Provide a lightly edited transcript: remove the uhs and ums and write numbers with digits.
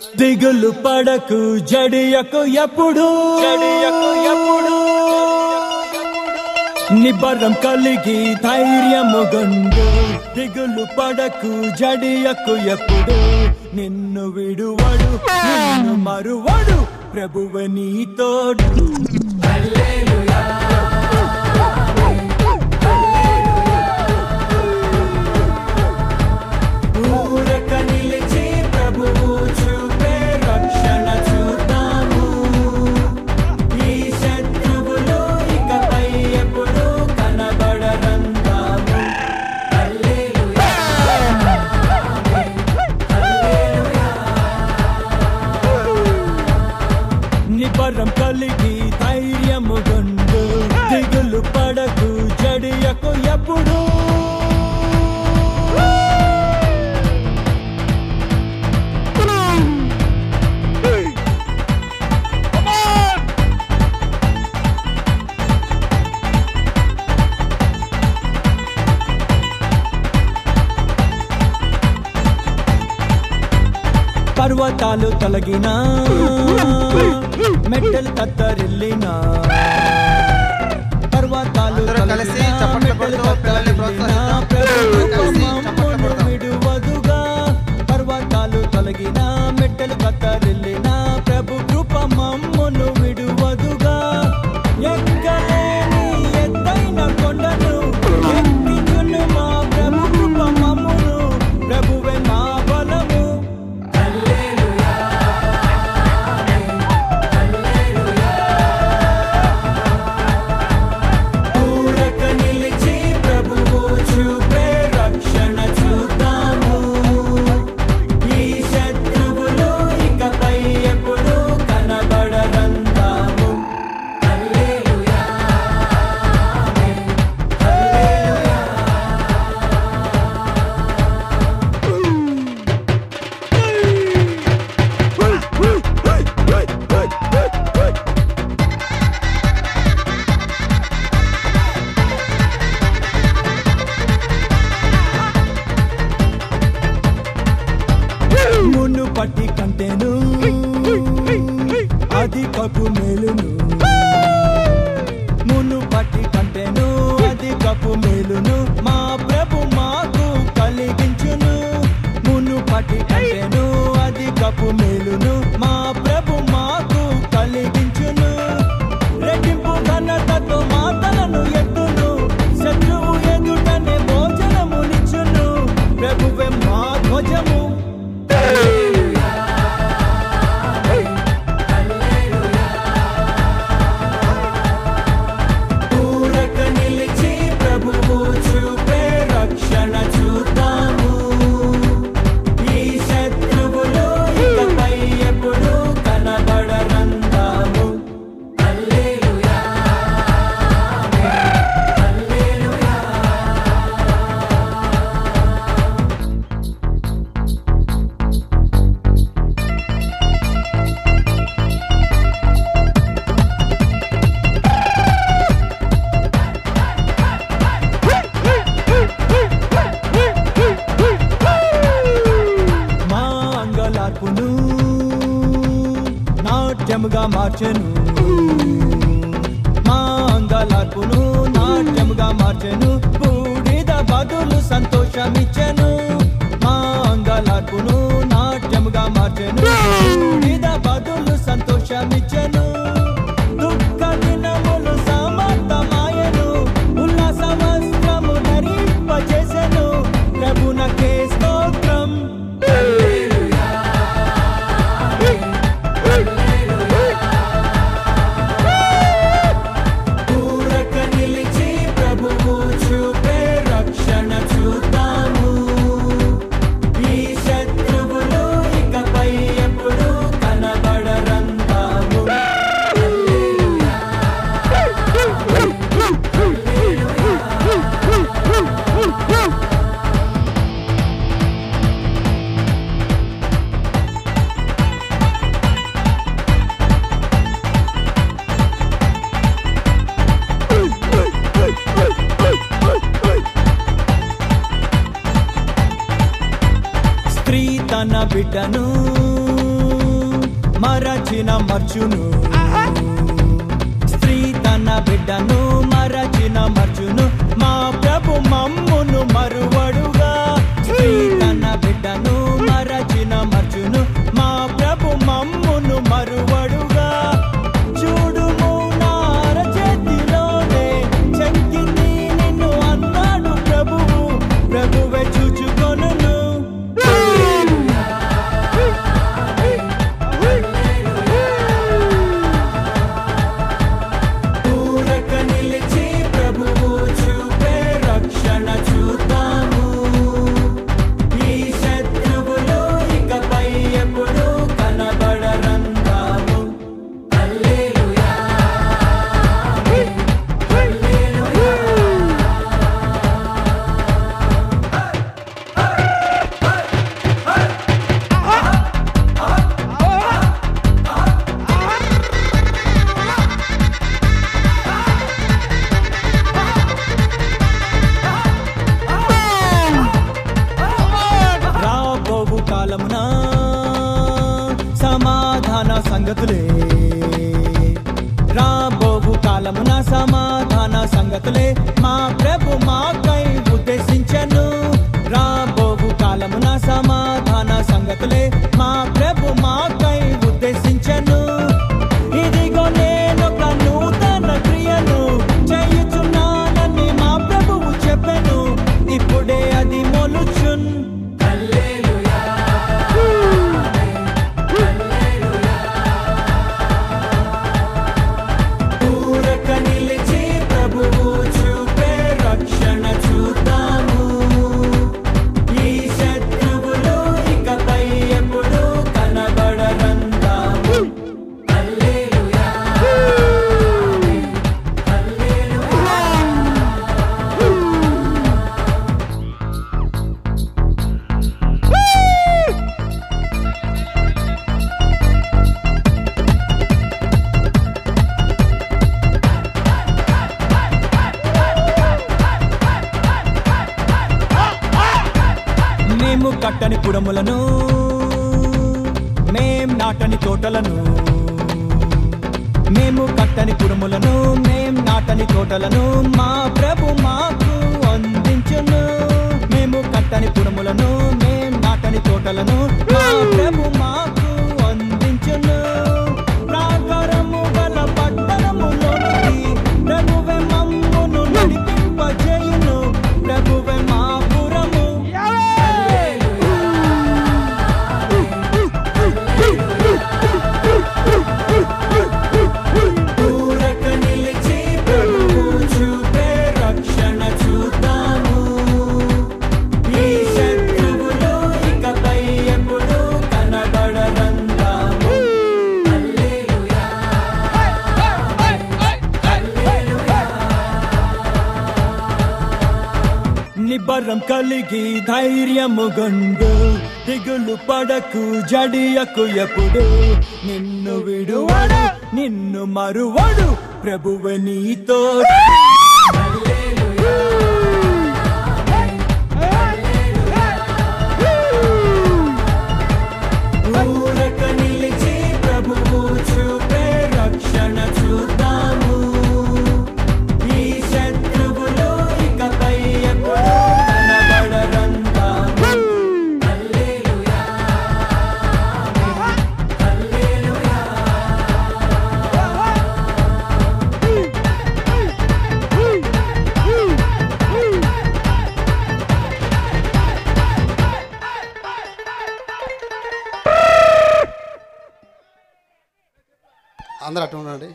దిగులు పడకు జడియకు ఎప్పుడు నిబరం కలిగి ధైర్యము గొండు దిగులు పడకు జడియకు ఎప్పుడు నిన్ను విడువడు నిన్ను మరువడు ప్రభువు నీ తోడు హల్లెలూయా ఊరక నిలిచి ప్రభువు చూపే రక్షణ చూద్దాము ఈ శత్రువులు ఇకపై ఎప్పుడు కనబడరందాము హల్లెలూయా హల్లెలూయా నిబరం కలిగి ధైర్యము గొండు దిగులు పడకు జడియకు ఎప్పుడు పర్వతాలు తొలగినా మెట్టలు తత్తరిల్లినా పర్వతాలు విడువదుగా పర్వతాలు తొలగినా మెట్టలు తత్తరిల్లినా ప్రభు కృప మమ్మును విడువదుగా ఎక్కలేని ఎత్తైన కొండను ఎక్కించును మా ప్రభు కృప మమ్మును ప్రభువే మా బలము మును పట్టి కంటేను అధికపు మేలును మును పట్టి కంటేను అధికపు మేలును మా ప్రభు మాకు కలిగించును మును పట్టి కంటేను అధికపు మేలును మా ప్రభు మాకు కలిగించును రెట్టింపు ఘనతతో మాటలను ఎత్తును శత్రువు ఎదుటనే భోజనమునిచ్చును ప్రభువే మా ధ్వజము నాట్యముగా మార్చెను మా అంగలార్పును నాట్యముగా మార్చెను బూడిద బదులు సంతోషమిచ్చెను మా అంగలార్పును నాట్యముగా మార్చెను బూడిద బదులు సంతోషమిచ్చెను దుఃఖ దినములు సమాప్తమాయెను ఉల్లాస వస్త్రము ధరింపజేసెను ప్రభునకే స్తోత్రం తన బిడ్డను మరచిన మర్చును స్త్రీ తన బిడ్డను మరచిన మర్చును మా ప్రభు మమ్మును మరువడుగా స్త్రీ తన బిడ్డను మరచిన మర్చును మా ప్రభు మమ్మును మరువడుగా చూడుము నా అరచేతిలోనే చెక్కింది నిన్ను అన్నాడు ప్రభువు ప్రభువే చూచుకొనును సమాధాన సంగతులే రాబోవు కాలమున సమాధాన సంగతులే మా ప్రభు మాకై ఉద్దేశించెను రాబోవు కాలమున సమాధాన సంగతులే మా ప్రభు మాకై ఉద్దేశించెను ఇదిగో నేనొక నూతన క్రియను చేయుచున్నానని మా ప్రభువు చెప్పెను ఇప్పుడే అది మొలుచున్ మేము కట్టని పురములను మేం నాటని తోటలను మేము కట్టని పురములను మేం నాటని తోటలను మా ప్రభు మాకు అందించును మేము కట్టని పురములను మేం నాటని తోటలను మా ప్రభు మాకు అందించును ప్రాకారము గల పట్టణములోనికి ప్రభువే మమ్మును నడిపింపజేయును ప్రభువే మా పురము నిబ్బరం కలిగి ధైర్యముగొండు దిగులు పడకు జడియకు ఎప్పుడు నిన్ను విడువడు నిన్ను మరువడు ప్రభువే నీతో అందరూ అటు ఉండండి.